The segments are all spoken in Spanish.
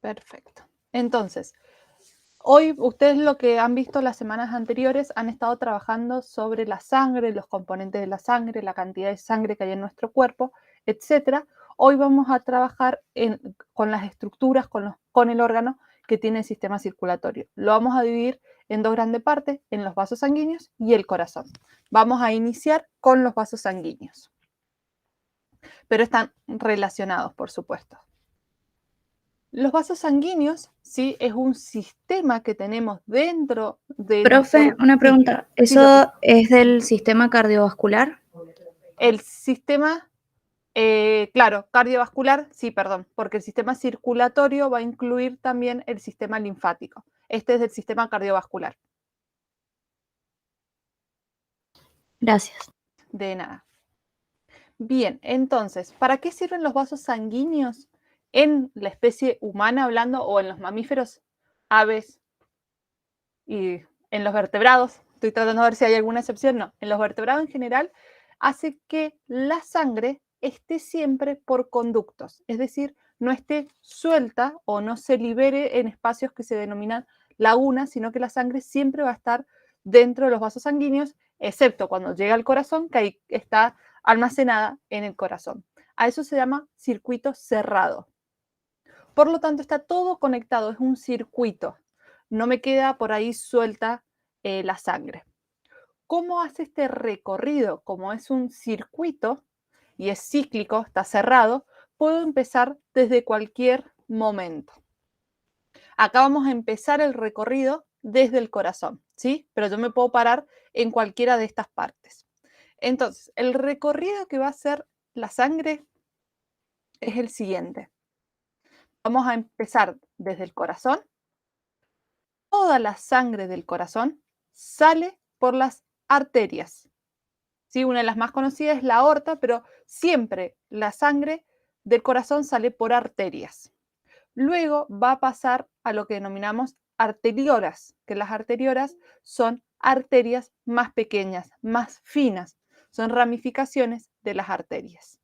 Perfecto. Entonces, hoy ustedes lo que han visto las semanas anteriores han estado trabajando sobre la sangre, los componentes de la sangre, la cantidad de sangre que hay en nuestro cuerpo, etcétera. Hoy vamos a trabajar con las estructuras, con el órgano que tiene el sistema circulatorio. Lo vamos a dividir en dos grandes partes, en los vasos sanguíneos y el corazón. Vamos a iniciar con los vasos sanguíneos, pero están relacionados, por supuesto. Los vasos sanguíneos, sí, es un sistema que tenemos dentro de Profe, una pregunta. Sí, lo que ¿Eso es del sistema cardiovascular? el sistema, claro, cardiovascular, sí, perdón, porque el sistema circulatorio va a incluir también el sistema linfático. Este es del sistema cardiovascular. Gracias. De nada. Bien, entonces, ¿para qué sirven los vasos sanguíneos en la especie humana hablando o en los mamíferos, aves y en los vertebrados? Estoy tratando de ver si hay alguna excepción. No, en los vertebrados en general hace que la sangre esté siempre por conductos, es decir, no esté suelta o no se libere en espacios que se denominan lagunas, sino que la sangre siempre va a estar dentro de los vasos sanguíneos, excepto cuando llega al corazón, que ahí está almacenada en el corazón. A eso se llama circuito cerrado. Por lo tanto, está todo conectado, es un circuito. No me queda por ahí suelta la sangre. ¿Cómo hace este recorrido? Como es un circuito y es cíclico, está cerrado, puedo empezar desde cualquier momento. Acá vamos a empezar el recorrido desde el corazón, ¿sí? Pero yo me puedo parar en cualquiera de estas partes. Entonces, el recorrido que va a hacer la sangre es el siguiente. Vamos a empezar desde el corazón. Toda la sangre del corazón sale por las arterias. ¿Sí? Una de las más conocidas es la aorta, pero siempre la sangre del corazón sale por arterias. Luego va a pasar a lo que denominamos arteriolas, que las arteriolas son arterias más pequeñas, más finas, son ramificaciones de las arterias.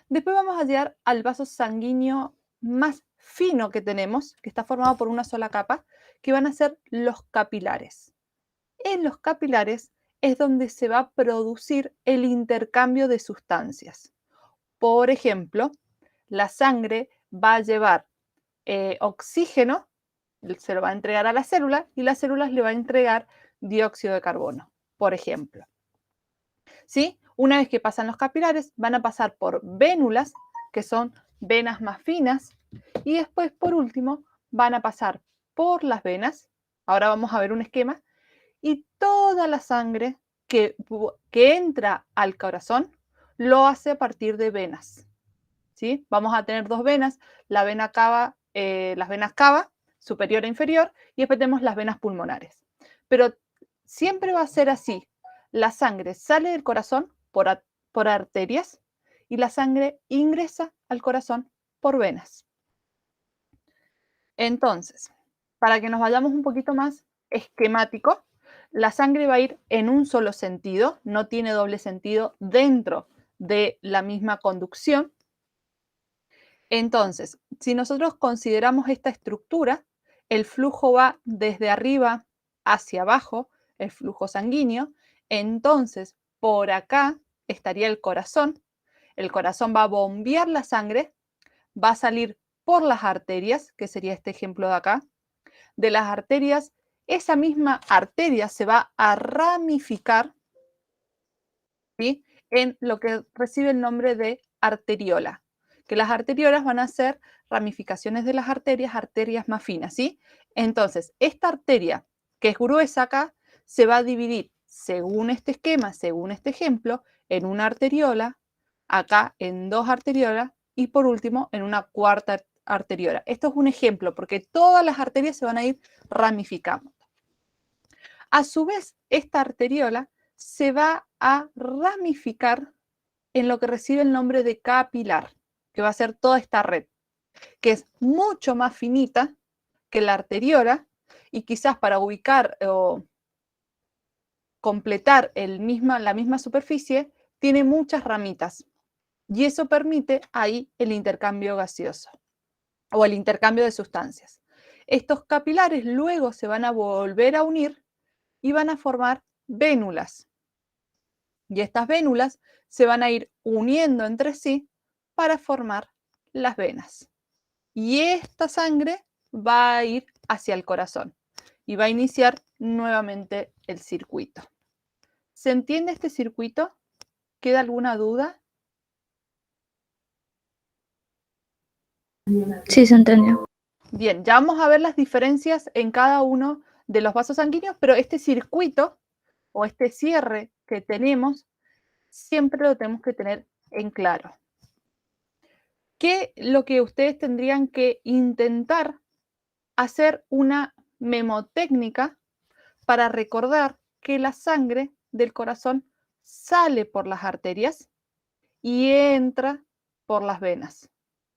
Después vamos a llegar al vaso sanguíneo más fino que tenemos, que está formado por una sola capa, que van a ser los capilares. En los capilares es donde se va a producir el intercambio de sustancias. Por ejemplo, la sangre va a llevar oxígeno, se lo va a entregar a la célula y las células le va a entregar dióxido de carbono, por ejemplo. ¿Sí? Una vez que pasan los capilares, van a pasar por vénulas, que son venas más finas, y después, por último, van a pasar por las venas. Ahora vamos a ver un esquema. Y toda la sangre que entra al corazón lo hace a partir de venas. ¿Sí? Vamos a tener dos venas, las venas cava, superior e inferior, y después tenemos las venas pulmonares. Pero siempre va a ser así. La sangre sale del corazón por arterias y la sangre ingresa al corazón por venas. Entonces, para que nos vayamos un poquito más esquemático, la sangre va a ir en un solo sentido, no tiene doble sentido dentro de la misma conducción. Entonces, si nosotros consideramos esta estructura, el flujo va desde arriba hacia abajo, el flujo sanguíneo, entonces por acá estaría el corazón va a bombear la sangre, va a salir por las arterias, que sería este ejemplo de acá, de las arterias, esa misma arteria se va a ramificar, ¿sí?, en lo que recibe el nombre de arteriola, que las arteriolas van a ser ramificaciones de las arterias más finas, ¿sí? Entonces, esta arteria, que es gruesa acá, se va a dividir, según este esquema, según este ejemplo, en una arteriola, acá en dos arteriolas y por último en una cuarta arteriola. Esto es un ejemplo porque todas las arterias se van a ir ramificando. A su vez, esta arteriola se va a ramificar en lo que recibe el nombre de capilar, que va a ser toda esta red, que es mucho más finita que la arteriola y quizás para ubicar o completar la misma superficie, tiene muchas ramitas y eso permite ahí el intercambio gaseoso. o el intercambio de sustancias. Estos capilares luego se van a volver a unir y van a formar vénulas. Y estas vénulas se van a ir uniendo entre sí para formar las venas. Y esta sangre va a ir hacia el corazón y va a iniciar nuevamente el circuito. ¿Se entiende este circuito? ¿Queda alguna duda? Sí, se entendió. Bien, ya vamos a ver las diferencias en cada uno de los vasos sanguíneos, pero este circuito o este cierre que tenemos, siempre lo tenemos que tener en claro. ¿Qué es lo que ustedes tendrían que intentar hacer una memotécnica para recordar que la sangre del corazón sale por las arterias y entra por las venas?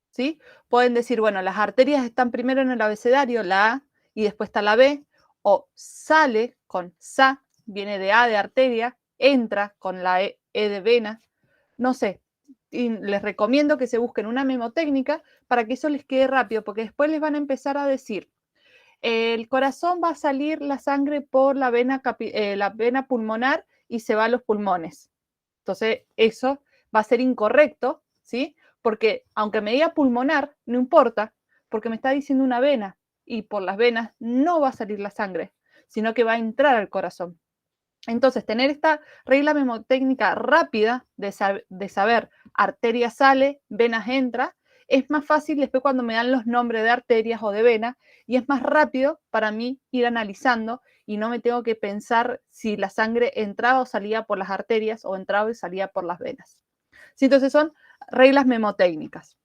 ¿Sí? Pueden decir, bueno, las arterias están primero en el abecedario, la A, y después está la B, o sale con SA, viene de A de arteria, entra con la E de vena, no sé. Y les recomiendo que se busquen una memotécnica para que eso les quede rápido, porque después les van a empezar a decir, el corazón va a salir la sangre por la vena pulmonar y se va a los pulmones. Entonces, eso va a ser incorrecto, ¿sí? Porque aunque me diga pulmonar, no importa, porque me está diciendo una vena y por las venas no va a salir la sangre, sino que va a entrar al corazón. Entonces, tener esta regla memotécnica rápida de saber arteria sale, venas entra, es más fácil después cuando me dan los nombres de arterias o de venas y es más rápido para mí ir analizando y no me tengo que pensar si la sangre entraba o salía por las arterias o entraba y salía por las venas. Sí, entonces son reglas memotécnicas.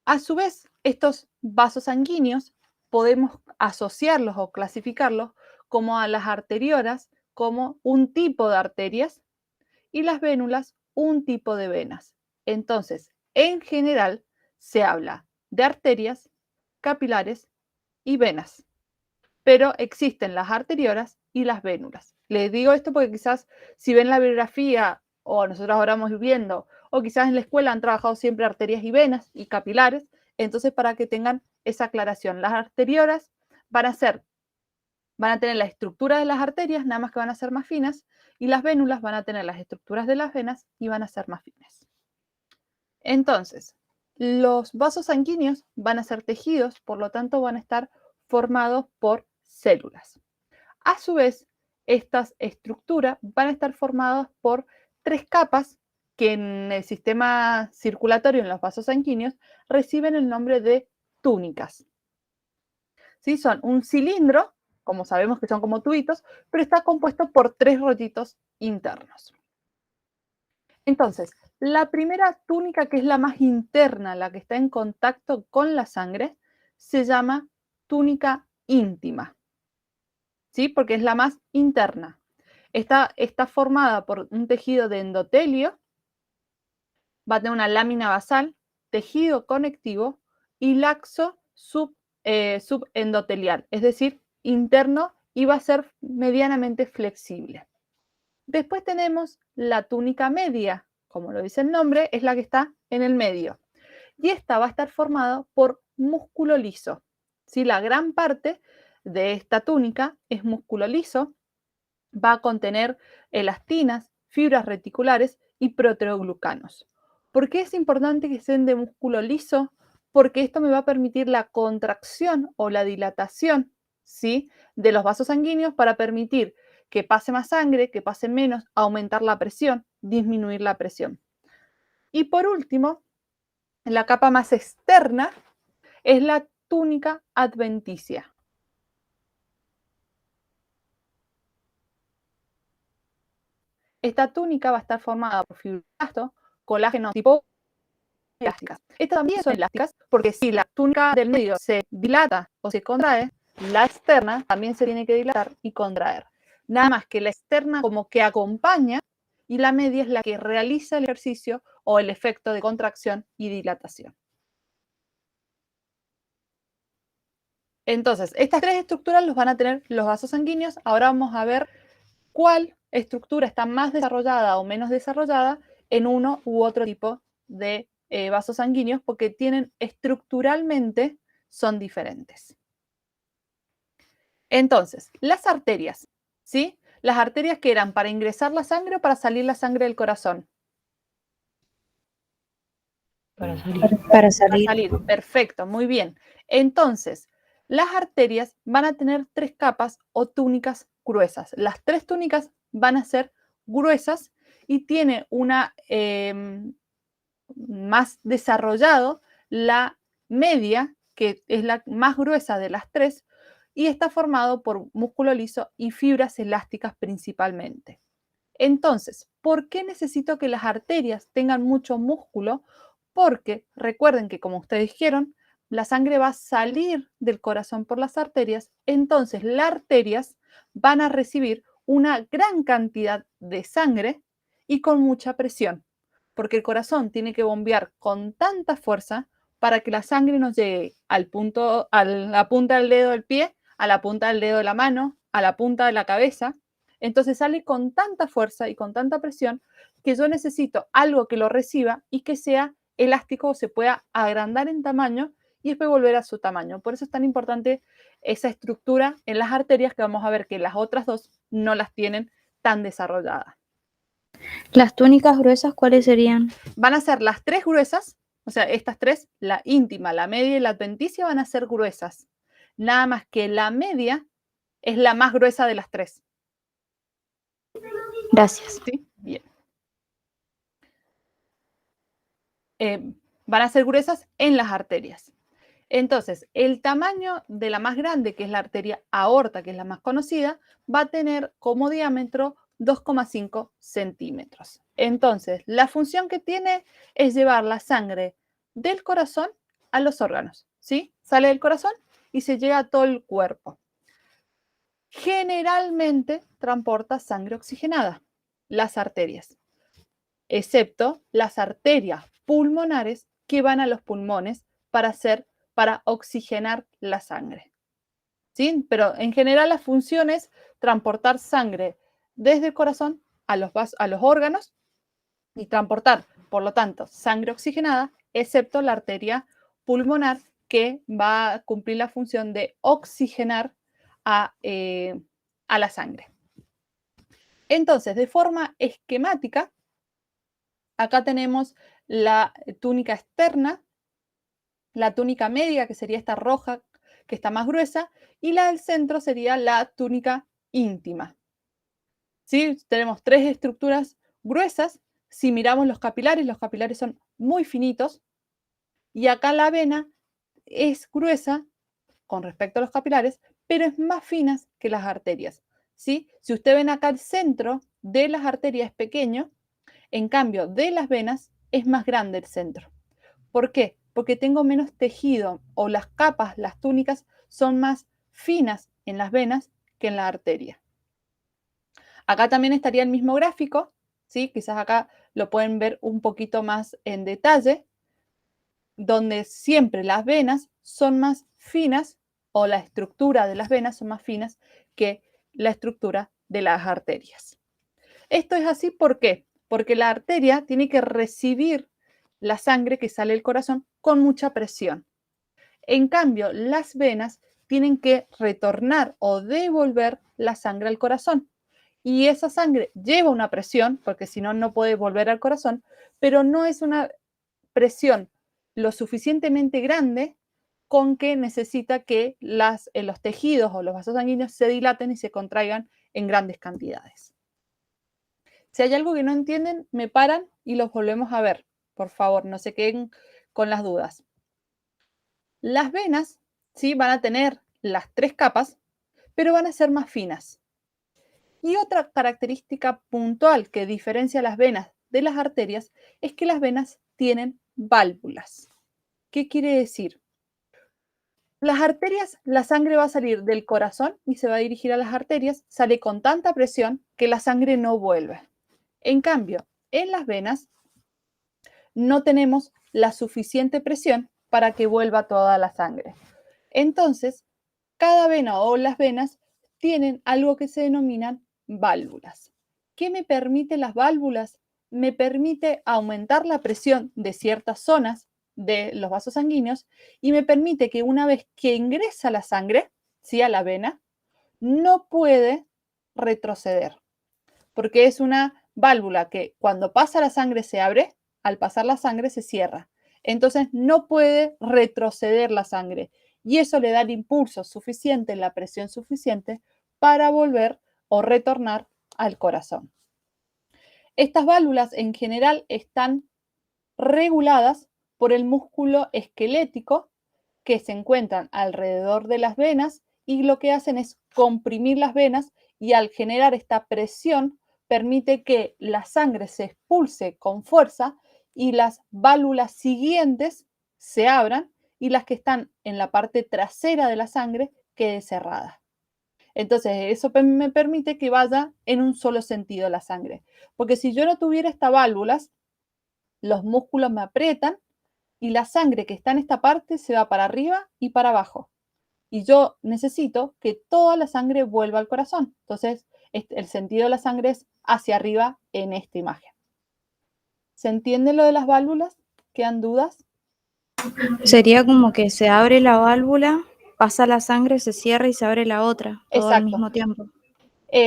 A su vez, estos vasos sanguíneos podemos asociarlos o clasificarlos como a las arteriolas como un tipo de arterias y las vénulas un tipo de venas. Entonces, en general, se habla de arterias, capilares y venas, pero existen las arteriolas y las vénulas. Les digo esto porque quizás si ven la bibliografía o nosotros ahora vamos viendo, o quizás en la escuela han trabajado siempre arterias y venas y capilares, entonces para que tengan esa aclaración, las arteriolas van a tener la estructura de las arterias, nada más que van a ser más finas, y las vénulas van a tener las estructuras de las venas y van a ser más finas. Entonces, los vasos sanguíneos van a ser tejidos, por lo tanto van a estar formados por células. A su vez, estas estructuras van a estar formadas por 3 capas que en el sistema circulatorio, en los vasos sanguíneos, reciben el nombre de túnicas. ¿Sí? Son un cilindro, como sabemos que son como tubitos, pero está compuesto por 3 rollitos internos. Entonces, la primera túnica, que es la más interna, la que está en contacto con la sangre, se llama túnica íntima, ¿sí? Porque es la más interna. Está formada por un tejido de endotelio, va a tener una lámina basal, tejido conectivo y laxo subendotelial, es decir, interno, y va a ser medianamente flexible. Después tenemos la túnica media, como lo dice el nombre, es la que está en el medio. Y esta va a estar formada por músculo liso. ¿Sí? La gran parte de esta túnica es músculo liso, va a contener elastinas, fibras reticulares y proteoglucanos. ¿Por qué es importante que sean de músculo liso? Porque esto me va a permitir la contracción o la dilatación, ¿sí?, de los vasos sanguíneos para permitir que pase más sangre, que pase menos, aumentar la presión, disminuir la presión. Y por último, la capa más externa es la túnica adventicia. Esta túnica va a estar formada por fibroblasto, colágeno tipo elásticas. Estas también son elásticas porque si la túnica del medio se dilata o se contrae, la externa también se tiene que dilatar y contraer. Nada más que la externa como que acompaña y la media es la que realiza el ejercicio o el efecto de contracción y dilatación. Entonces, estas 3 estructuras los van a tener los vasos sanguíneos. Ahora vamos a ver cuál estructura está más desarrollada o menos desarrollada en uno u otro tipo de vasos sanguíneos porque tienen estructuralmente son diferentes. Entonces, las arterias, ¿sí? Las arterias que eran para ingresar la sangre o para salir la sangre del corazón. Para salir. Para Para salir. salir, perfecto, muy bien. Entonces, las arterias van a tener 3 capas o túnicas gruesas. Las 3 túnicas van a ser gruesas y tiene una más desarrollado la media, que es la más gruesa de las 3, y está formado por músculo liso y fibras elásticas principalmente. Entonces, ¿por qué necesito que las arterias tengan mucho músculo? Porque recuerden que, como ustedes dijeron, la sangre va a salir del corazón por las arterias, entonces las arterias van a recibir una gran cantidad de sangre y con mucha presión, porque el corazón tiene que bombear con tanta fuerza para que la sangre nos llegue al punto, a la punta del dedo del pie, a la punta del dedo de la mano, a la punta de la cabeza. Entonces sale con tanta fuerza y con tanta presión que yo necesito algo que lo reciba y que sea elástico o se pueda agrandar en tamaño y después volver a su tamaño. Por eso es tan importante esa estructura en las arterias que vamos a ver que las otras dos no las tienen tan desarrolladas. ¿Las túnicas gruesas cuáles serían? Van a ser las 3 gruesas, o sea, estas 3, la íntima, la media y la adventicia, van a ser gruesas. Nada más que la media es la más gruesa de las 3. Gracias. ¿Sí? Bien. Van a ser gruesas en las arterias. Entonces, el tamaño de la más grande, que es la arteria aorta, que es la más conocida, va a tener como diámetro 2,5 centímetros. Entonces, la función que tiene es llevar la sangre del corazón a los órganos, ¿sí? Sale del corazón y se llega a todo el cuerpo. Generalmente transporta sangre oxigenada, las arterias, excepto las arterias pulmonares que van a los pulmones para oxigenar la sangre. ¿Sí? Pero en general la función es transportar sangre desde el corazón a los órganos y transportar, por lo tanto, sangre oxigenada, excepto la arteria pulmonar que va a cumplir la función de oxigenar a la sangre. Entonces, de forma esquemática, acá tenemos la túnica externa, la túnica media, que sería esta roja, que está más gruesa, y la del centro sería la túnica íntima. ¿Sí? Tenemos 3 estructuras gruesas. Si miramos los capilares son muy finitos, y acá la vena es gruesa con respecto a los capilares, pero es más fina que las arterias. ¿Sí? Si ustedes ven acá el centro de las arterias es pequeño, en cambio de las venas es más grande el centro. ¿Por qué? Porque tengo menos tejido o las capas, las túnicas, son más finas en las venas que en la arteria. Acá también estaría el mismo gráfico, ¿sí? Quizás acá lo pueden ver un poquito más en detalle, donde siempre las venas son más finas o la estructura de las venas son más finas que la estructura de las arterias. Esto es así, ¿por qué? Porque la arteria tiene que recibir la sangre que sale del corazón con mucha presión. En cambio, las venas tienen que retornar o devolver la sangre al corazón. Y esa sangre lleva una presión, porque si no, no puede volver al corazón, pero no es una presión lo suficientemente grande con que necesita que los tejidos o los vasos sanguíneos se dilaten y se contraigan en grandes cantidades. Si hay algo que no entienden, me paran y los volvemos a ver. Por favor, no se queden con las dudas. Las venas, ¿sí? Van a tener las 3 capas, pero van a ser más finas. Y otra característica puntual que diferencia las venas de las arterias es que las venas tienen válvulas. ¿Qué quiere decir? Las arterias, la sangre va a salir del corazón y se va a dirigir a las arterias, sale con tanta presión que la sangre no vuelve. En cambio, en las venas no tenemos la suficiente presión para que vuelva toda la sangre. Entonces, cada vena o las venas tienen algo que se denominan válvulas. ¿Qué me permiten las válvulas? me permite aumentar la presión de ciertas zonas de los vasos sanguíneos y me permite que una vez que ingresa la sangre, ¿sí?, a la vena, no puede retroceder, porque es una válvula que cuando pasa la sangre se abre, al pasar la sangre se cierra. Entonces no puede retroceder la sangre y eso le da el impulso suficiente, la presión suficiente para volver o retornar al corazón. Estas válvulas en general están reguladas por el músculo esquelético que se encuentran alrededor de las venas y lo que hacen es comprimir las venas y al generar esta presión permite que la sangre se expulse con fuerza y las válvulas siguientes se abran y las que están en la parte trasera de la sangre quede cerrada. Entonces, eso me permite que vaya en un solo sentido la sangre. Porque si yo no tuviera estas válvulas, los músculos me aprietan y la sangre que está en esta parte se va para arriba y para abajo. Y yo necesito que toda la sangre vuelva al corazón. Entonces, el sentido de la sangre es hacia arriba en esta imagen. ¿Se entiende lo de las válvulas? ¿Quedan dudas? Sería como que se abre la válvula, pasa la sangre, se cierra y se abre la otra, todo al Exacto. mismo tiempo.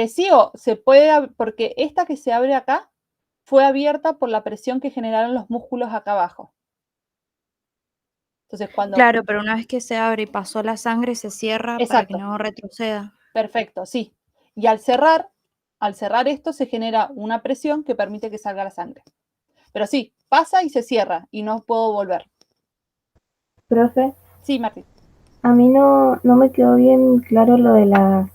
Sí, o se puede, porque esta que se abre acá fue abierta por la presión que generaron los músculos acá abajo. Entonces, cuando... Claro, pero una vez que se abre y pasó la sangre, se cierra para que Exacto, no retroceda. perfecto, sí. Y al cerrar esto se genera una presión que permite que salga la sangre. Pero sí, pasa y se cierra y no puedo volver. Profe, Sí, Martín. a mí no me quedó bien claro lo de las...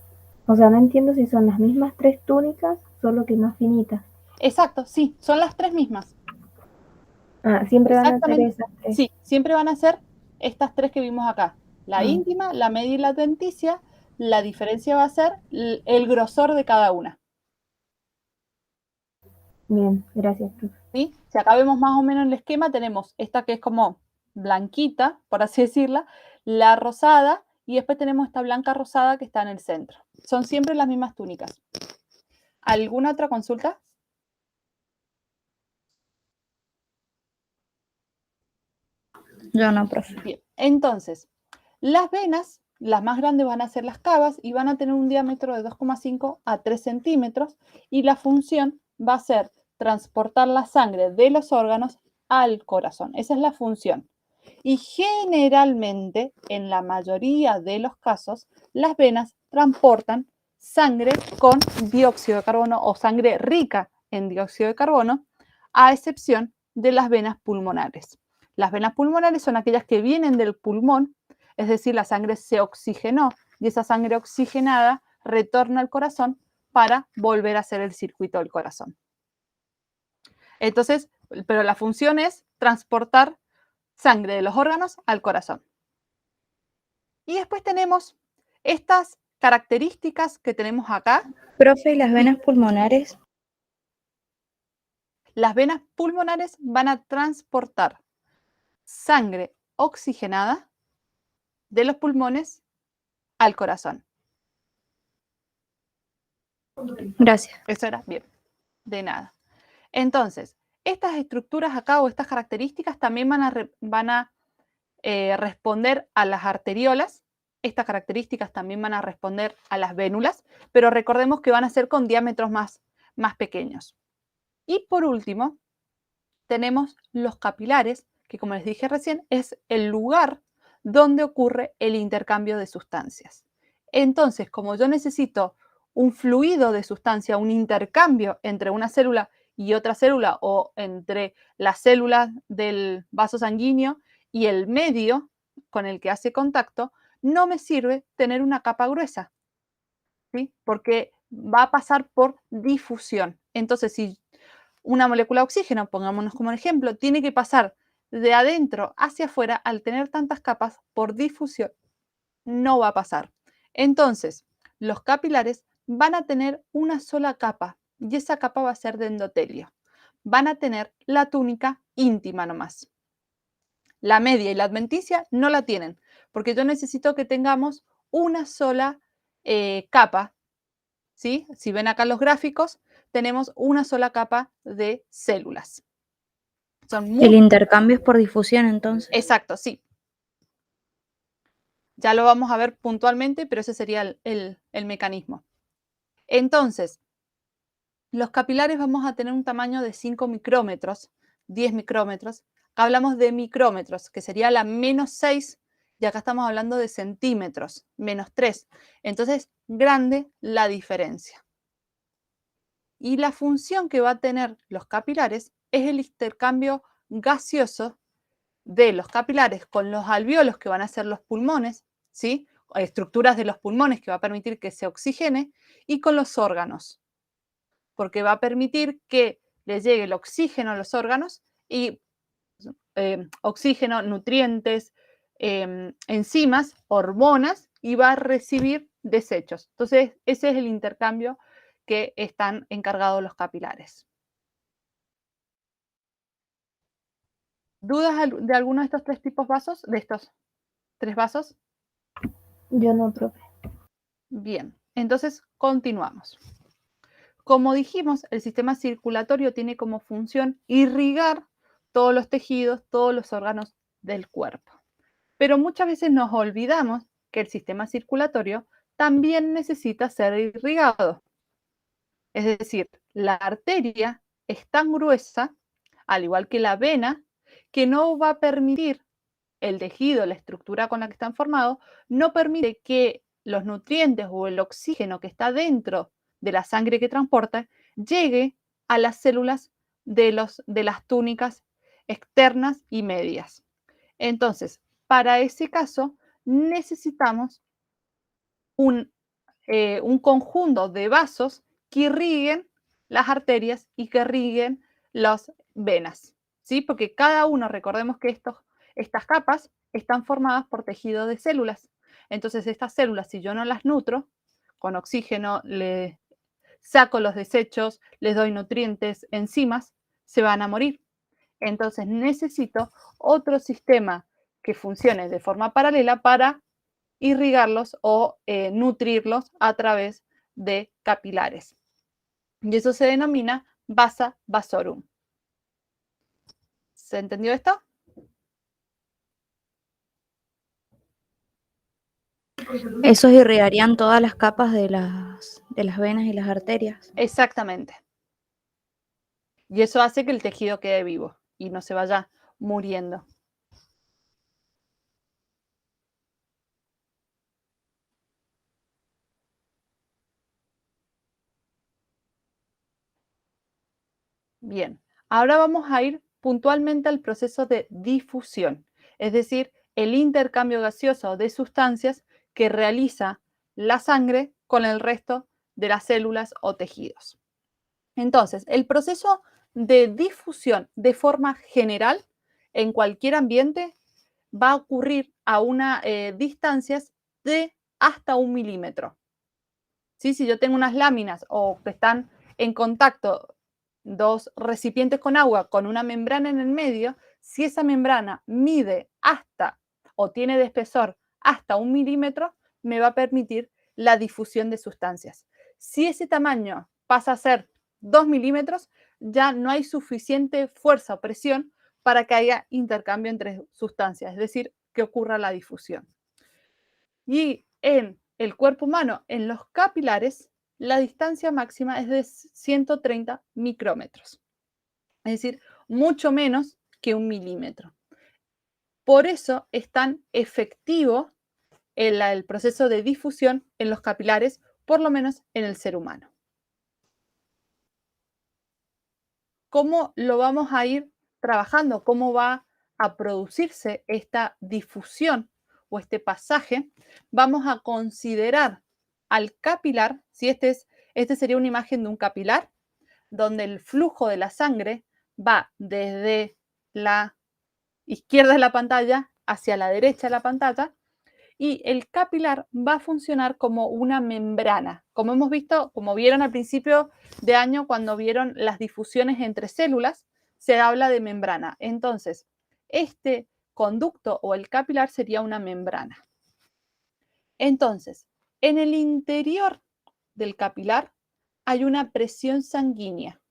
O sea, no entiendo si son las mismas 3 túnicas, solo que más finitas. Exacto, sí, son las tres mismas. Ah, siempre van a ser Exactamente. esas 3. Sí, siempre van a ser estas tres que vimos acá. La Ah, íntima, la media y la adventicia. La diferencia va a ser el grosor de cada una. bien, gracias, profe. ¿Sí? Si acá vemos más o menos el esquema, tenemos esta que es como blanquita, por así decirla, la rosada, y después tenemos esta blanca rosada que está en el centro. Son siempre las mismas túnicas. ¿Alguna otra consulta? Yo no, profe. Bien, entonces, las venas, las más grandes van a ser las cavas y van a tener un diámetro de 2,5 a 3 centímetros y la función va a ser transportar la sangre de los órganos al corazón. Esa es la función. Y generalmente, en la mayoría de los casos, las venas transportan sangre con dióxido de carbono o sangre rica en dióxido de carbono, a excepción de las venas pulmonares. Las venas pulmonares son aquellas que vienen del pulmón, es decir, la sangre se oxigenó y esa sangre oxigenada retorna al corazón para volver a hacer el circuito del corazón. Entonces, pero la función es transportar sangre de los órganos al corazón. Y después tenemos estas características que tenemos acá. Profe, ¿y las venas pulmonares? Las venas pulmonares van a transportar sangre oxigenada de los pulmones al corazón. Gracias. Eso era bien, de nada. Entonces, estas estructuras acá o estas características también van a responder a las arteriolas. Estas características también van a responder a las vénulas, pero recordemos que van a ser con diámetros más pequeños. Y por último, tenemos los capilares, que como les dije recién, es el lugar donde ocurre el intercambio de sustancias. Entonces, como yo necesito un fluido de sustancia, un intercambio entre una célula y otra célula o entre las células del vaso sanguíneo y el medio con el que hace contacto, no me sirve tener una capa gruesa, ¿sí? Porque va a pasar por difusión. Entonces, si una molécula de oxígeno, pongámonos como ejemplo, tiene que pasar de adentro hacia afuera, al tener tantas capas, por difusión, no va a pasar. Entonces, los capilares van a tener una sola capa y esa capa va a ser de endotelio. Van a tener la túnica íntima nomás. La media y la adventicia no la tienen, porque yo necesito que tengamos una sola capa, ¿sí? Si ven acá los gráficos, tenemos una sola capa de células. Son El intercambio es por difusión, entonces. Exacto, sí. Ya lo vamos a ver puntualmente, pero ese sería el mecanismo. Entonces, los capilares vamos a tener un tamaño de 5 micrómetros, 10 micrómetros. Acá hablamos de micrómetros, que sería la -6, y acá estamos hablando de centímetros, -3. Entonces, grande la diferencia. Y la función que va a tener los capilares es el intercambio gaseoso de los capilares con los alvéolos, que van a ser los pulmones, ¿sí? Estructuras de los pulmones que va a permitir que se oxigene, y con los órganos, porque va a permitir que le llegue el oxígeno a los órganos y oxígeno, nutrientes, enzimas, hormonas, y va a recibir desechos. Entonces, ese es el intercambio que están encargados los capilares. ¿Dudas de alguno de estos tres tipos vasos? ¿De estos tres vasos? Yo no, profe. Bien, entonces continuamos. Como dijimos, el sistema circulatorio tiene como función irrigar todos los tejidos, todos los órganos del cuerpo. Pero muchas veces nos olvidamos que el sistema circulatorio también necesita ser irrigado. Es decir, la arteria es tan gruesa, al igual que la vena, que no va a permitir el tejido, la estructura con la que están formados, no permite que los nutrientes o el oxígeno que está dentro de la sangre que transporta llegue a las células de las túnicas externas y medias. Entonces, para ese caso, necesitamos un conjunto de vasos que irriguen las arterias y que irriguen las venas, ¿sí? Porque cada uno, recordemos que estas capas están formadas por tejido de células. Entonces, estas células, si yo no las nutro, con oxígeno le saco los desechos, les doy nutrientes, enzimas, se van a morir. Entonces, necesito otro sistema que funcione de forma paralela para irrigarlos o nutrirlos a través de capilares. Y eso se denomina vasa vasorum. ¿Se entendió esto? Esos irrigarían todas las capas de las venas y las arterias. Exactamente. Y eso hace que el tejido quede vivo y no se vaya muriendo. Bien, ahora vamos a ir puntualmente al proceso de difusión, es decir, el intercambio gaseoso de sustancias que realiza la sangre con el resto de las células o tejidos. Entonces, el proceso de difusión de forma general en cualquier ambiente va a ocurrir a una distancias de hasta 1 milímetro. ¿Sí? Si yo tengo unas láminas o que están en contacto dos recipientes con agua con una membrana en el medio, si esa membrana mide hasta o tiene de espesor hasta 1 milímetro, me va a permitir la difusión de sustancias. Si ese tamaño pasa a ser 2 milímetros, ya no hay suficiente fuerza o presión para que haya intercambio entre sustancias, es decir, que ocurra la difusión. Y en el cuerpo humano, en los capilares, la distancia máxima es de 130 micrómetros, es decir, mucho menos que 1 milímetro. Por eso es tan efectivo el proceso de difusión en los capilares, por lo menos en el ser humano. ¿Cómo lo vamos a ir trabajando? ¿Cómo va a producirse esta difusión o este pasaje? Vamos a considerar al capilar, si este sería una imagen de un capilar, donde el flujo de la sangre va desde la izquierda de la pantalla hacia la derecha de la pantalla, y el capilar va a funcionar como una membrana. Como hemos visto, como vieron al principio de año cuando vieron las difusiones entre células, se habla de membrana. Entonces, este conducto o el capilar sería una membrana. Entonces, en el interior del capilar hay una presión sanguínea.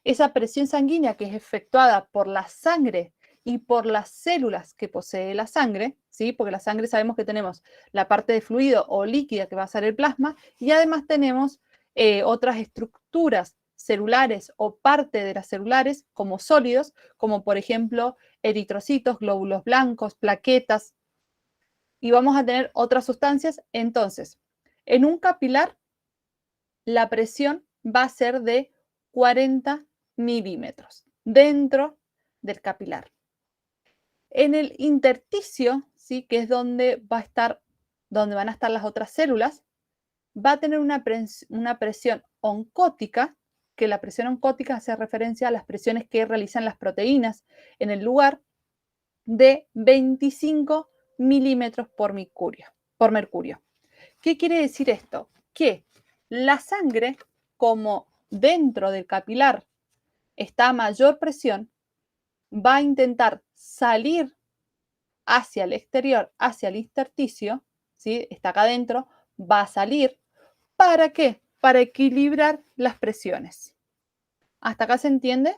Esa presión sanguínea que es efectuada por la sangre y por las células que posee la sangre, ¿sí? Porque la sangre sabemos que tenemos la parte de fluido o líquida que va a ser el plasma y además tenemos otras estructuras celulares o parte de las celulares como sólidos, como por ejemplo eritrocitos, glóbulos blancos, plaquetas, y vamos a tener otras sustancias. Entonces, en un capilar, la presión va a ser de 40 milímetros dentro del capilar. En el intersticio, ¿sí? Que es donde van a estar las otras células, va a tener una presión oncótica, que la presión oncótica hace referencia a las presiones que realizan las proteínas en el lugar, de 25 milímetros por mercurio. ¿Qué quiere decir esto? Que la sangre, como dentro del capilar está a mayor presión, va a intentar salir hacia el exterior, hacia el intersticio, ¿sí? Está acá adentro, va a salir. ¿Para qué? Para equilibrar las presiones. ¿Hasta acá se entiende?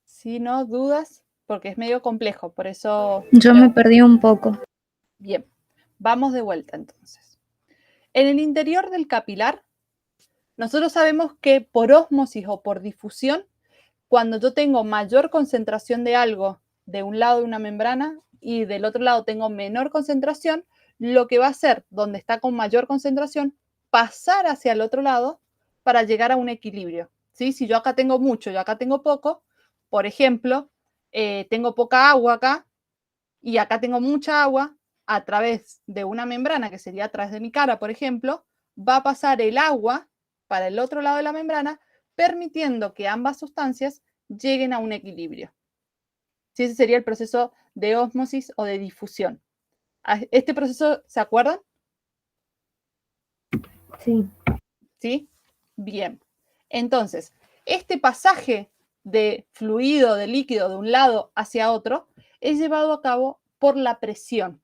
Si no dudas, porque es medio complejo, por eso... Yo me perdí un poco. Bien, vamos de vuelta entonces. En el interior del capilar, nosotros sabemos que por ósmosis o por difusión, cuando yo tengo mayor concentración de algo de un lado de una membrana y del otro lado tengo menor concentración, lo que va a hacer donde está con mayor concentración, pasar hacia el otro lado para llegar a un equilibrio. ¿Sí? Si yo acá tengo mucho y acá tengo poco, por ejemplo, tengo poca agua acá y acá tengo mucha agua, a través de una membrana, que sería a través de mi cara, por ejemplo, va a pasar el agua para el otro lado de la membrana, permitiendo que ambas sustancias lleguen a un equilibrio. ¿Sí? Ese sería el proceso de ósmosis o de difusión. ¿Este proceso se acuerdan? Sí. ¿Sí? Bien. Entonces, este pasaje de fluido, de líquido, de un lado hacia otro, es llevado a cabo por la presión.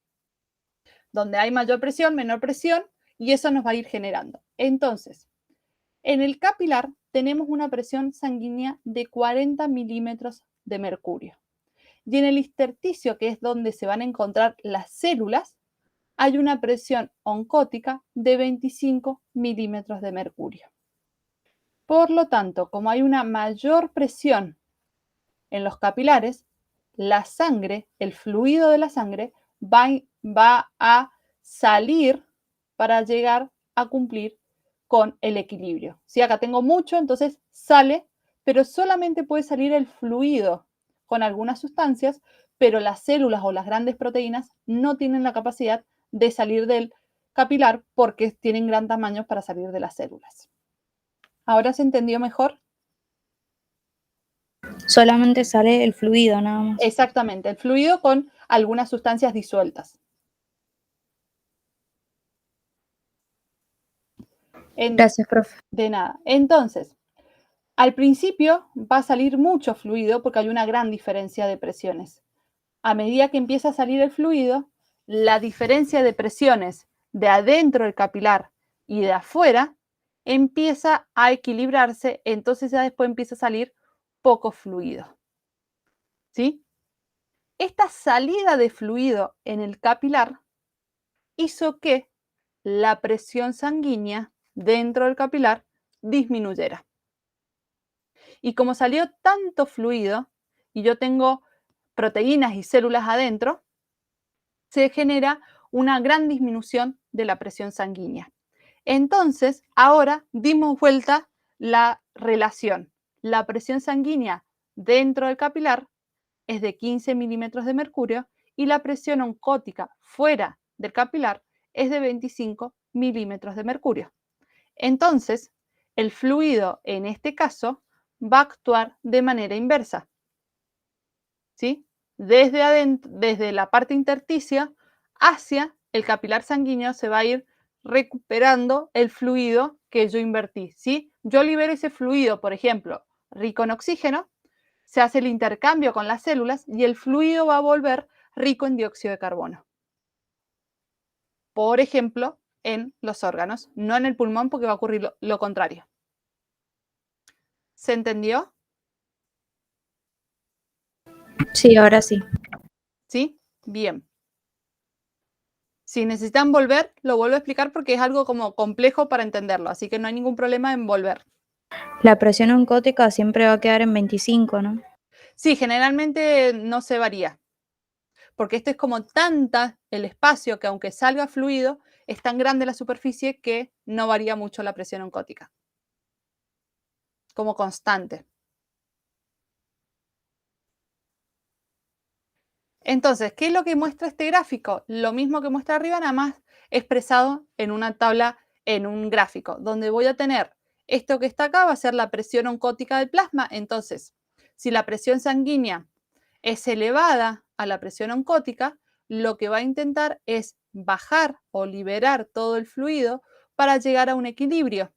Donde hay mayor presión, menor presión, y eso nos va a ir generando. Entonces, en el capilar tenemos una presión sanguínea de 40 milímetros de mercurio. Y en el intersticio, que es donde se van a encontrar las células, hay una presión oncótica de 25 milímetros de mercurio. Por lo tanto, como hay una mayor presión en los capilares, la sangre, el fluido de la sangre, va a salir para llegar a cumplir con el equilibrio. Si acá tengo mucho, entonces sale, pero solamente puede salir el fluido con algunas sustancias, pero las células o las grandes proteínas no tienen la capacidad de salir del capilar porque tienen gran tamaño para salir de las células. ¿Ahora se entendió mejor? Solamente sale el fluido, nada más. Exactamente, el fluido con algunas sustancias disueltas. Gracias, profe. De nada. Entonces, al principio va a salir mucho fluido porque hay una gran diferencia de presiones. A medida que empieza a salir el fluido, la diferencia de presiones de adentro del capilar y de afuera empieza a equilibrarse, entonces ya después empieza a salir poco fluido. ¿Sí? Esta salida de fluido en el capilar hizo que la presión sanguínea dentro del capilar disminuyera. Y como salió tanto fluido y yo tengo proteínas y células adentro, se genera una gran disminución de la presión sanguínea. Entonces, ahora dimos vuelta la relación. La presión sanguínea dentro del capilar es de 15 milímetros de mercurio y la presión oncótica fuera del capilar es de 25 milímetros de mercurio. Entonces, el fluido en este caso va a actuar de manera inversa. ¿Sí? Desde la parte intersticia hacia el capilar sanguíneo se va a ir recuperando el fluido que yo invertí. ¿Sí? Yo libero ese fluido, por ejemplo, rico en oxígeno, se hace el intercambio con las células y el fluido va a volver rico en dióxido de carbono. Por ejemplo, en los órganos, no en el pulmón porque va a ocurrir lo contrario. ¿Se entendió? Sí, ahora sí. ¿Sí? Bien. Si necesitan volver, lo vuelvo a explicar porque es algo como complejo para entenderlo, así que no hay ningún problema en volver. La presión oncótica siempre va a quedar en 25, ¿no? Sí, generalmente no se varía, porque esto es como tanta el espacio que aunque salga fluido, es tan grande la superficie que no varía mucho la presión oncótica, como constante. Entonces, ¿qué es lo que muestra este gráfico? Lo mismo que muestra arriba, nada más expresado en una tabla, en un gráfico, donde voy a tener esto que está acá, va a ser la presión oncótica del plasma. Entonces, si la presión sanguínea es elevada a la presión oncótica, lo que va a intentar es bajar o liberar todo el fluido para llegar a un equilibrio.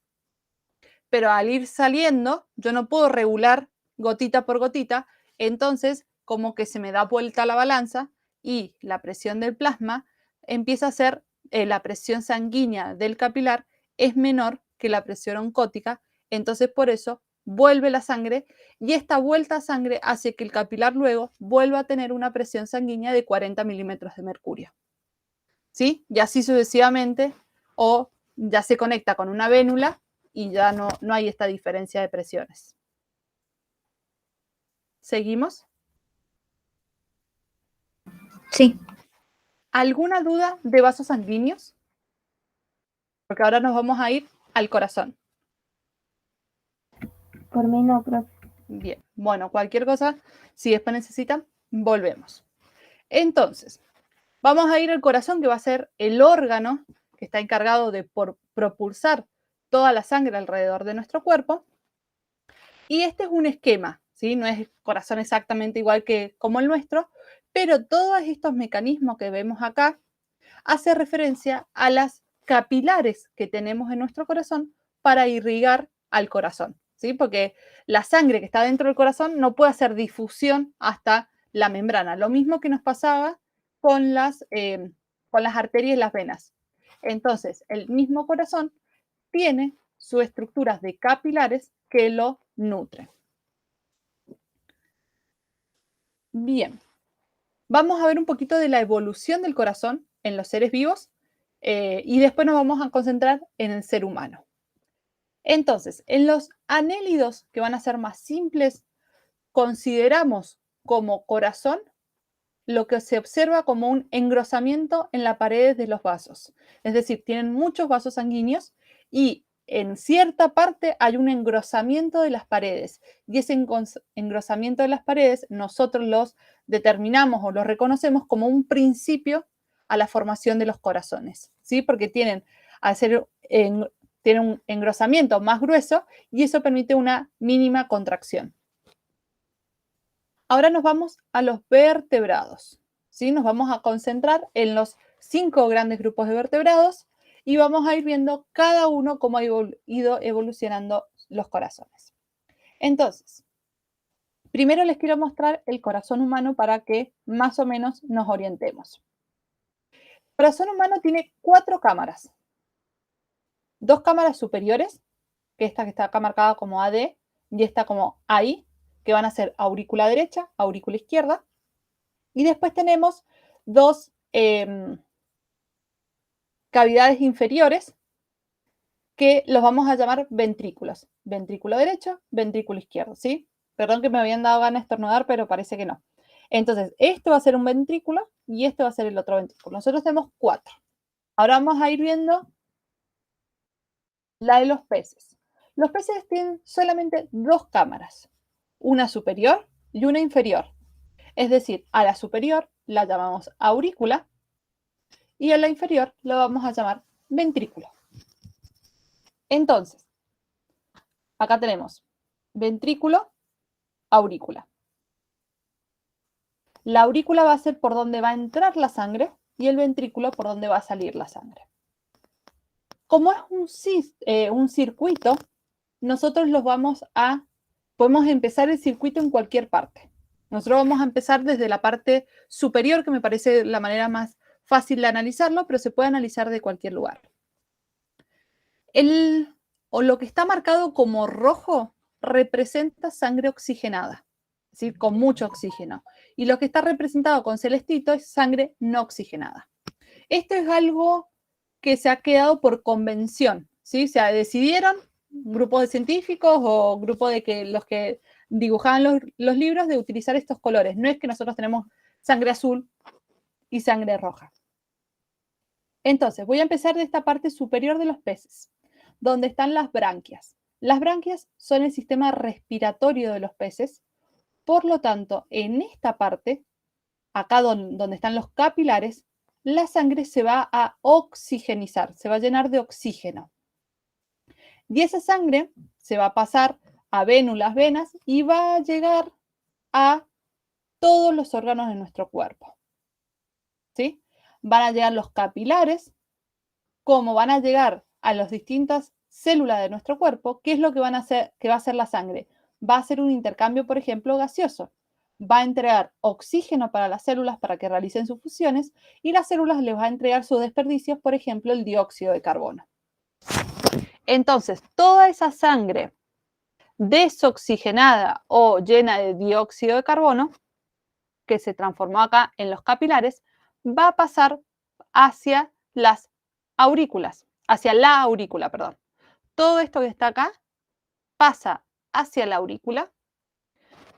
Pero al ir saliendo, yo no puedo regular gotita por gotita, entonces como que se me da vuelta la balanza y la presión del plasma empieza a ser, la presión sanguínea del capilar es menor que la presión oncótica, entonces por eso vuelve la sangre y esta vuelta a sangre hace que el capilar luego vuelva a tener una presión sanguínea de 40 milímetros de mercurio. ¿Sí? Y así sucesivamente, o ya se conecta con una vénula y ya no hay esta diferencia de presiones. ¿Seguimos? Sí. ¿Alguna duda de vasos sanguíneos? Porque ahora nos vamos a ir al corazón. Por mí no, profe. Bien, bueno, cualquier cosa, si después necesitan, volvemos. Entonces, vamos a ir al corazón, que va a ser el órgano que está encargado de propulsar toda la sangre alrededor de nuestro cuerpo. Y este es un esquema, ¿sí? No es el corazón exactamente igual que como el nuestro, pero todos estos mecanismos que vemos acá hacen referencia a las capilares que tenemos en nuestro corazón para irrigar al corazón, ¿sí? Porque la sangre que está dentro del corazón no puede hacer difusión hasta la membrana. Lo mismo que nos pasaba con las arterias y las venas. Entonces, el mismo corazón tiene sus estructuras de capilares que lo nutren. Bien, vamos a ver un poquito de la evolución del corazón en los seres vivos y después nos vamos a concentrar en el ser humano. Entonces, en los anélidos, que van a ser más simples, consideramos como corazón lo que se observa como un engrosamiento en las paredes de los vasos. Es decir, tienen muchos vasos sanguíneos y en cierta parte hay un engrosamiento de las paredes. Y ese engrosamiento de las paredes nosotros los determinamos o los reconocemos como un principio a la formación de los corazones, ¿sí? Porque tienen un engrosamiento más grueso y eso permite una mínima contracción. Ahora nos vamos a los vertebrados, ¿sí? Nos vamos a concentrar en los 5 grandes grupos de vertebrados y vamos a ir viendo cada uno cómo ha ido evolucionando los corazones. Entonces, primero les quiero mostrar el corazón humano para que más o menos nos orientemos. El corazón humano tiene 4 cámaras. 2 cámaras superiores, que esta que está acá marcada como AD y esta como AI, que van a ser aurícula derecha, aurícula izquierda. Y después tenemos 2 cavidades inferiores que los vamos a llamar ventrículos. Ventrículo derecho, ventrículo izquierdo, ¿sí? Perdón que me habían dado ganas de estornudar, pero parece que no. Entonces, esto va a ser un ventrículo y este va a ser el otro ventrículo. Nosotros tenemos 4. Ahora vamos a ir viendo la de los peces. Los peces tienen solamente 2 cámaras, una superior y una inferior. Es decir, a la superior la llamamos aurícula y a la inferior la vamos a llamar ventrículo. Entonces, acá tenemos ventrículo, aurícula. La aurícula va a ser por donde va a entrar la sangre y el ventrículo por donde va a salir la sangre. Como es un circuito, nosotros los vamos a podemos empezar el circuito en cualquier parte. Nosotros vamos a empezar desde la parte superior, que me parece la manera más fácil de analizarlo, pero se puede analizar de cualquier lugar. Lo que está marcado como rojo representa sangre oxigenada, es decir, con mucho oxígeno. Y lo que está representado con celestito es sangre no oxigenada. Esto es algo que se ha quedado por convención, ¿sí? O sea, decidieron grupos de científicos o grupos de los que dibujaban los libros de utilizar estos colores. No es que nosotros tenemos sangre azul y sangre roja. Entonces, voy a empezar de esta parte superior de los peces, donde están las branquias. Las branquias son el sistema respiratorio de los peces. Por lo tanto, en esta parte, acá donde están los capilares, la sangre se va a oxigenizar, se va a llenar de oxígeno. Y esa sangre se va a pasar a vénulas, venas y va a llegar a todos los órganos de nuestro cuerpo. ¿Sí? Van a llegar los capilares, como van a llegar a las distintas células de nuestro cuerpo. ¿Qué es lo que va a hacer la sangre? Va a hacer un intercambio, por ejemplo, gaseoso. Va a entregar oxígeno para las células para que realicen sus funciones y las células les va a entregar sus desperdicios, por ejemplo, el dióxido de carbono. Entonces, toda esa sangre desoxigenada o llena de dióxido de carbono, que se transformó acá en los capilares, va a pasar hacia las aurículas, hacia la aurícula, perdón. Todo esto que está acá pasa hacia la aurícula,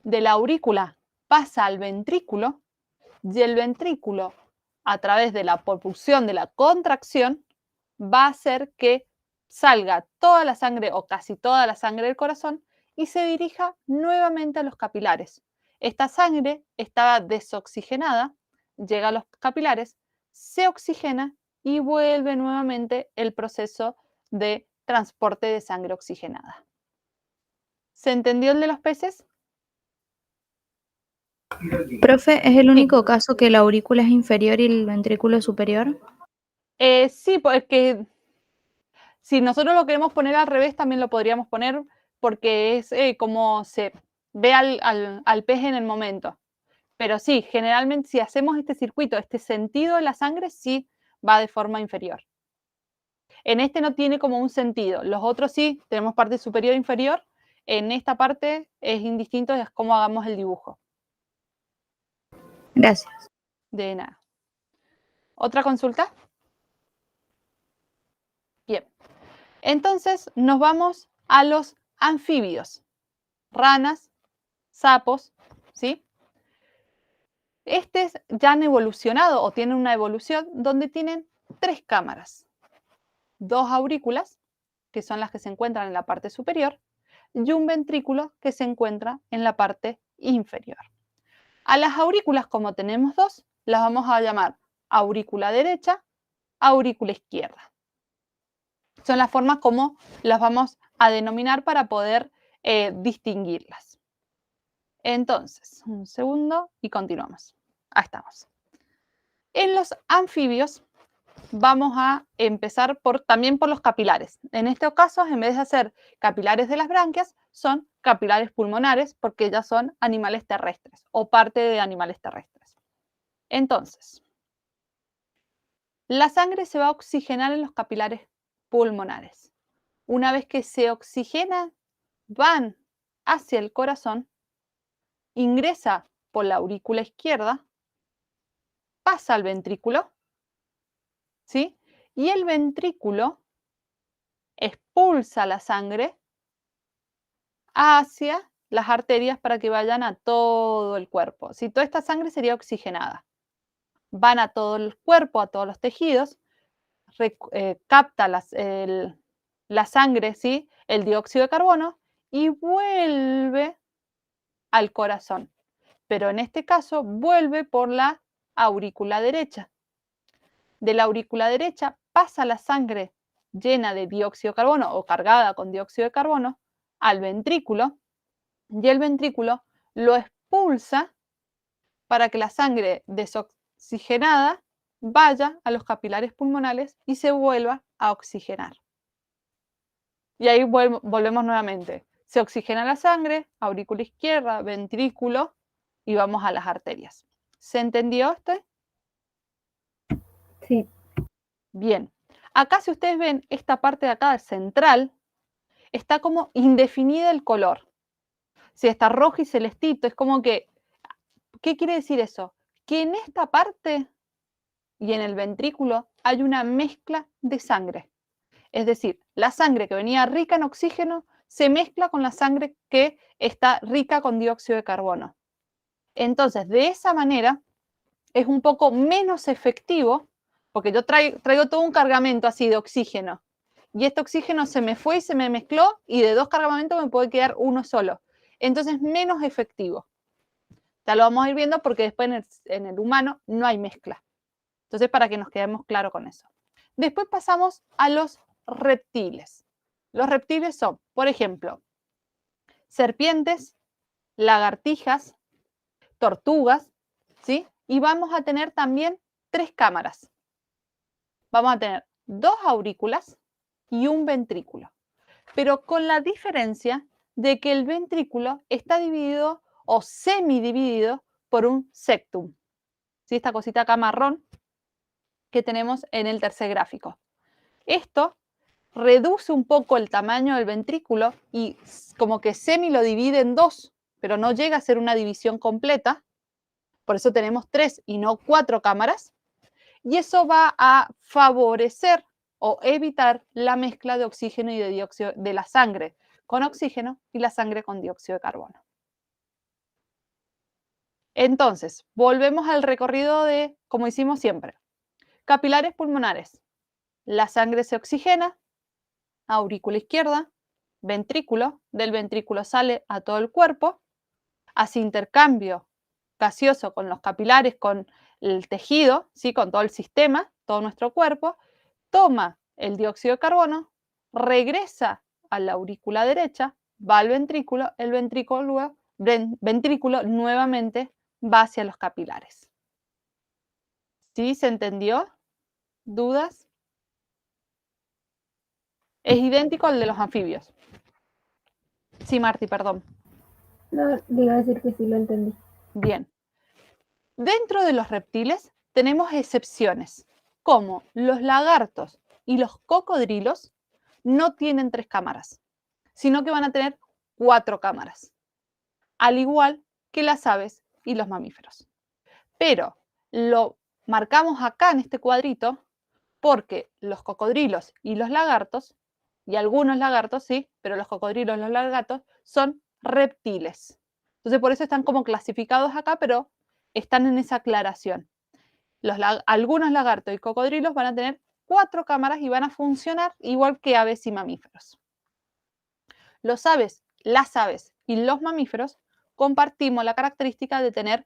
de la aurícula pasa al ventrículo y el ventrículo, a través de la propulsión de la contracción, va a hacer que salga toda la sangre o casi toda la sangre del corazón y se dirija nuevamente a los capilares. Esta sangre estaba desoxigenada, llega a los capilares, se oxigena y vuelve nuevamente el proceso de transporte de sangre oxigenada. ¿Se entendió el de los peces? Profe, ¿es el único caso que la aurícula es inferior y el ventrículo superior? Sí, porque si nosotros lo queremos poner al revés, también lo podríamos poner porque es como se ve al pez en el momento. Pero sí, generalmente si hacemos este circuito, este sentido de la sangre, sí va de forma inferior. En este no tiene como un sentido. Los otros sí, tenemos parte superior e inferior. En esta parte es indistinto, es cómo hagamos el dibujo. Gracias. De nada. ¿Otra consulta? Bien. Entonces nos vamos a los anfibios. Ranas, sapos, ¿sí? Estos ya han evolucionado o tienen una evolución donde tienen 3 cámaras. 2 aurículas, que son las que se encuentran en la parte superior, y un ventrículo que se encuentra en la parte inferior. A las aurículas, como tenemos 2, las vamos a llamar aurícula derecha, aurícula izquierda. Son las formas como las vamos a denominar para poder distinguirlas. Entonces, un segundo y continuamos. Ahí estamos. En los anfibios vamos a empezar también por los capilares. En este caso, en vez de hacer capilares de las branquias, son capilares pulmonares porque ya son animales terrestres o parte de animales terrestres. Entonces, la sangre se va a oxigenar en los capilares pulmonares. Una vez que se oxigena, van hacia el corazón, ingresa por la aurícula izquierda, pasa al ventrículo, ¿sí? Y el ventrículo expulsa la sangre hacia las arterias para que vayan a todo el cuerpo. Si toda esta sangre sería oxigenada. Van a todo el cuerpo, a todos los tejidos, capta la sangre, ¿sí? El dióxido de carbono y vuelve al corazón. Pero en este caso vuelve por la aurícula derecha. De la aurícula derecha pasa la sangre llena de dióxido de carbono o cargada con dióxido de carbono al ventrículo y el ventrículo lo expulsa para que la sangre desoxigenada vaya a los capilares pulmonares y se vuelva a oxigenar. Y ahí volvemos nuevamente. Se oxigena la sangre, aurícula izquierda, ventrículo, y vamos a las arterias. ¿Se entendió esto? Sí. Bien. Acá, si ustedes ven esta parte de acá central, está como indefinida el color. Si está rojo y celestito, es como que, ¿qué quiere decir eso? Que en esta parte y en el ventrículo hay una mezcla de sangre. Es decir, la sangre que venía rica en oxígeno se mezcla con la sangre que está rica con dióxido de carbono. Entonces, de esa manera, es un poco menos efectivo, porque yo traigo todo un cargamento así de oxígeno, y este oxígeno se me fue y se me mezcló, y de 2 cargamentos me puede quedar uno solo. Entonces, menos efectivo. Ya lo vamos a ir viendo porque después en el humano no hay mezcla. Entonces, para que nos quedemos claros con eso. Después pasamos a los reptiles. Los reptiles son, por ejemplo, serpientes, lagartijas, tortugas, ¿sí? Y vamos a tener también 3 cámaras. Vamos a tener 2 aurículas y un ventrículo, pero con la diferencia de que el ventrículo está dividido o semidividido por un septum. ¿Sí? Esta cosita acá marrón que tenemos en el tercer gráfico. Esto reduce un poco el tamaño del ventrículo y como que semi lo divide en 2, pero no llega a ser una división completa. Por eso tenemos 3 y no 4 cámaras. Y eso va a favorecer o evitar la mezcla de oxígeno y de dióxido de la sangre con oxígeno y la sangre con dióxido de carbono. Entonces, volvemos al recorrido de, como hicimos siempre. Capilares pulmonares. La sangre se oxigena, aurícula izquierda, ventrículo, del ventrículo sale a todo el cuerpo, hace intercambio gaseoso con los capilares, con el tejido, ¿sí? Con todo el sistema, todo nuestro cuerpo, toma el dióxido de carbono, regresa a la aurícula derecha, va al ventrículo, el ventrículo nuevamente va hacia los capilares. ¿Sí? ¿Se entendió? ¿Dudas? Es idéntico al de los anfibios. Sí, Marti, perdón. No, le iba a decir que sí lo entendí. Bien. Dentro de los reptiles tenemos excepciones, como los lagartos y los cocodrilos no tienen 3 cámaras, sino que van a tener 4 cámaras, al igual que las aves y los mamíferos. Pero lo marcamos acá en este cuadrito porque los cocodrilos y los lagartos, y algunos lagartos sí, pero los cocodrilos y los lagartos son reptiles. Entonces por eso están como clasificados acá, pero están en esa aclaración. Algunos lagartos y cocodrilos van a tener 4 cámaras y van a funcionar igual que aves y mamíferos. Las aves y los mamíferos compartimos la característica de tener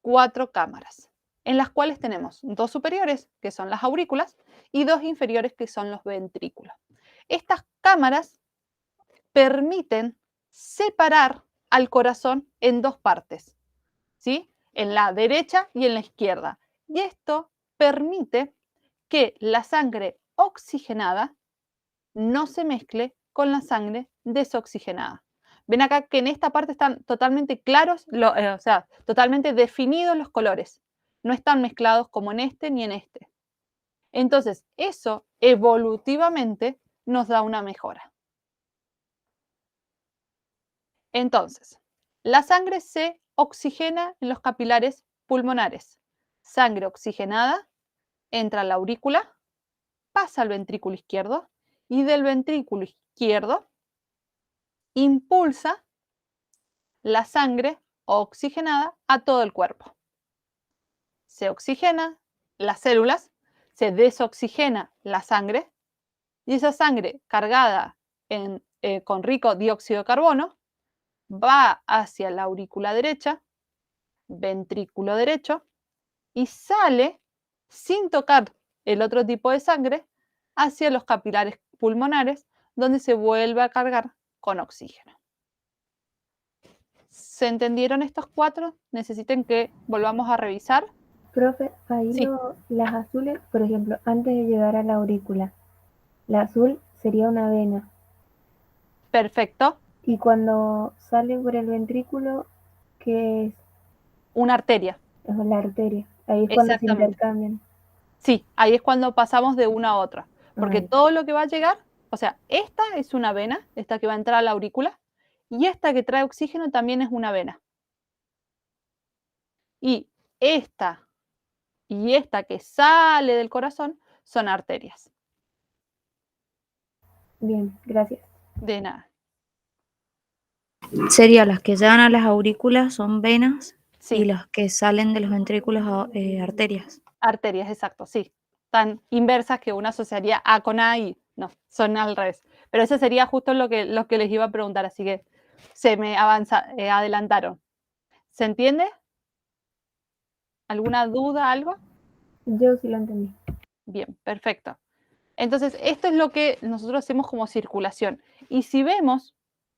4 cámaras, en las cuales tenemos 2 superiores, que son las aurículas, y 2 inferiores, que son los ventrículos. Estas cámaras permiten separar al corazón en 2 partes, ¿sí? En la derecha y en la izquierda. Y esto permite que la sangre oxigenada no se mezcle con la sangre desoxigenada. Ven acá que en esta parte están totalmente claros, o sea, totalmente definidos los colores. No están mezclados como en este ni en este. Entonces, eso evolutivamente nos da una mejora. Entonces, la sangre se oxigena en los capilares pulmonares. Sangre oxigenada entra a la aurícula, pasa al ventrículo izquierdo y del ventrículo izquierdo impulsa la sangre oxigenada a todo el cuerpo. Se oxigena las células, se desoxigena la sangre y esa sangre cargada con rico dióxido de carbono va hacia la aurícula derecha, ventrículo derecho, y sale sin tocar el otro tipo de sangre hacia los capilares pulmonares, donde se vuelve a cargar con oxígeno. ¿Se entendieron estos 4? ¿Necesiten que volvamos a revisar? Profe, ahí Sí. las azules, por ejemplo, antes de llegar a la aurícula, la azul sería una vena. Perfecto. Y cuando sale por el ventrículo, ¿qué es? Una arteria. Es la arteria. Ahí es cuando se Exactamente. intercambian. Sí, ahí es cuando pasamos de una a otra. Porque Ay, todo lo que va a llegar, o sea, esta es una vena, esta que va a entrar a la aurícula, y esta que trae oxígeno también es una vena. Y esta que sale del corazón son arterias. bien, gracias. De nada. Sería las que llegan a las aurículas son venas y Sí, las que salen de los ventrículos arterias. arterias, exacto, sí. Tan inversas que uno asociaría A con A y no, son al revés. Pero eso sería justo lo que les iba a preguntar, así que se me adelantaron. ¿Se entiende? ¿Alguna duda, algo? Yo sí lo entendí. Bien, perfecto. Entonces, esto es lo que nosotros hacemos como circulación. Y si vemos,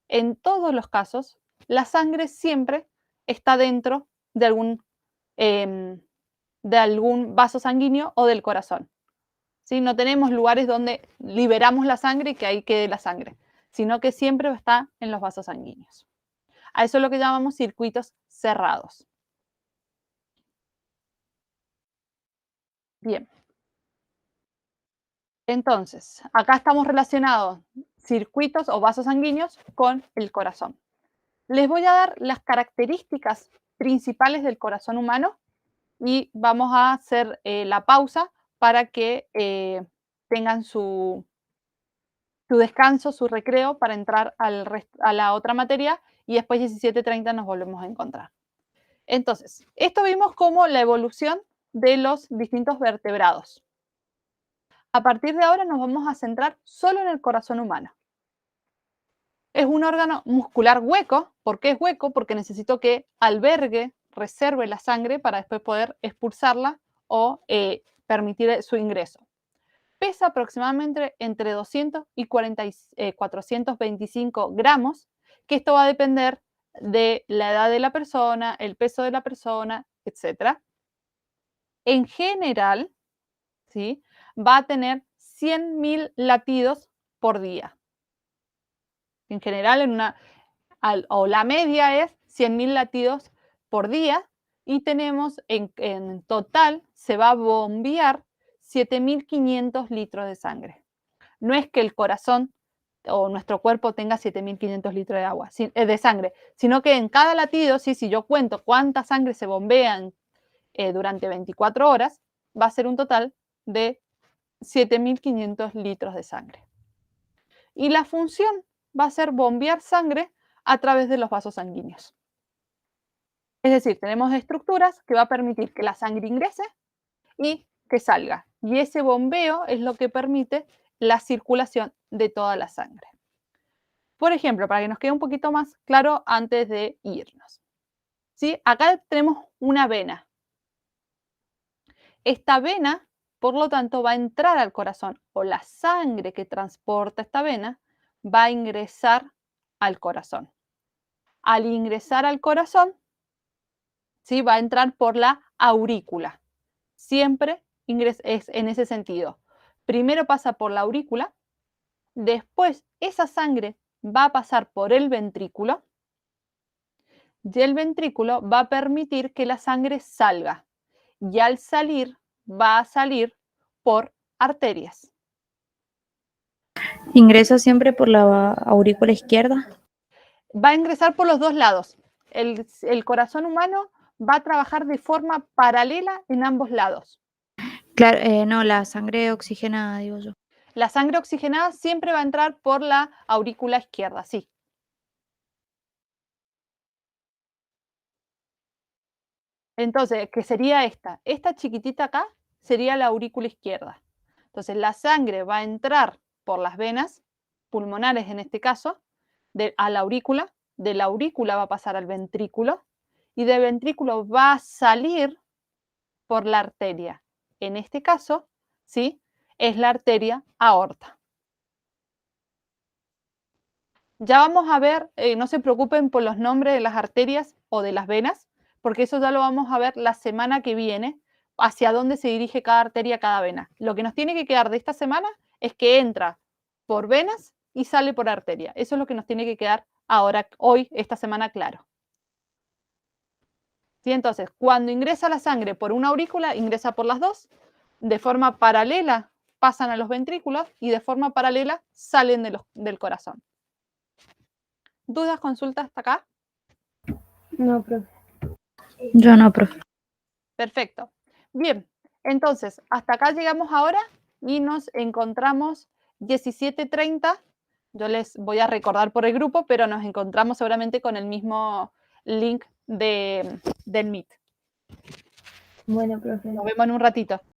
en todos los casos, la sangre siempre está dentro em, de algún vaso sanguíneo o del corazón. ¿Sí? No tenemos lugares donde liberamos la sangre y que ahí quede la sangre, sino que siempre está en los vasos sanguíneos. A eso es lo que llamamos circuitos cerrados. Bien. Entonces, acá estamos relacionados circuitos o vasos sanguíneos con el corazón. Les voy a dar las características principales del corazón humano y vamos a hacer la pausa para que tengan su descanso, su recreo para entrar a la otra materia y después 17:30 nos volvemos a encontrar. Entonces, esto vimos como la evolución de los distintos vertebrados. A partir de ahora nos vamos a centrar solo en el corazón humano. Es un órgano muscular hueco. ¿Por qué es hueco? Porque necesito que albergue, reserve la sangre para después poder expulsarla o permitir su ingreso. Pesa aproximadamente entre 200 y 425 gramos, que esto va a depender de la edad de la persona, el peso de la persona, etc. En general, ¿sí? Va a tener 100.000 latidos por día. En general, o la media es 100.000 latidos por día y tenemos en total se va a bombear 7.500 litros de sangre. No es que el corazón o nuestro cuerpo tenga 7.500 litros de agua, de sangre, sino que en cada latido, si yo cuento cuánta sangre se bombea durante 24 horas, va a ser un total de 7.500 litros de sangre. Y la función va a ser bombear sangre a través de los vasos sanguíneos. Es decir, tenemos estructuras que va a permitir que la sangre ingrese y que salga. Y ese bombeo es lo que permite la circulación de toda la sangre. Por ejemplo, para que nos quede un poquito más claro antes de irnos. ¿Sí? Acá tenemos una vena. Esta vena, por lo tanto, va a entrar al corazón o la sangre que transporta esta vena va a ingresar al corazón. Al ingresar al corazón, ¿sí? Va a entrar por la aurícula. Siempre es en ese sentido. Primero pasa por la aurícula, después esa sangre va a pasar por el ventrículo y el ventrículo va a permitir que la sangre salga. Y al salir, va a salir por arterias. ¿Ingresa siempre por la aurícula izquierda? Va a ingresar por los dos lados. El corazón humano va a trabajar de forma paralela en ambos lados. Claro, no, la sangre oxigenada, digo yo. La sangre oxigenada siempre va a entrar por la aurícula izquierda, sí. Entonces, ¿qué sería esta? Esta chiquitita acá sería la aurícula izquierda. Entonces, la sangre va a entrar por las venas pulmonares, en este caso, a la aurícula. De la aurícula va a pasar al ventrículo y del ventrículo va a salir por la arteria. En este caso, ¿sí? Es la arteria aorta. Ya vamos a ver, no se preocupen por los nombres de las arterias o de las venas, porque eso ya lo vamos a ver la semana que viene, hacia dónde se dirige cada arteria, cada vena. Lo que nos tiene que quedar de esta semana es que entra por venas y sale por arteria. Eso es lo que nos tiene que quedar ahora, hoy, esta semana, claro. ¿Sí? Entonces, cuando ingresa la sangre por una aurícula, ingresa por las dos, de forma paralela pasan a los ventrículos y de forma paralela salen del corazón. ¿Dudas, consultas hasta acá? No, profe. Yo no, profe. Perfecto. Bien, entonces, hasta acá llegamos ahora y nos encontramos 17:30. Yo les voy a recordar por el grupo, pero nos encontramos seguramente con el mismo link del Meet. Bueno, profe. Nos vemos en un ratito.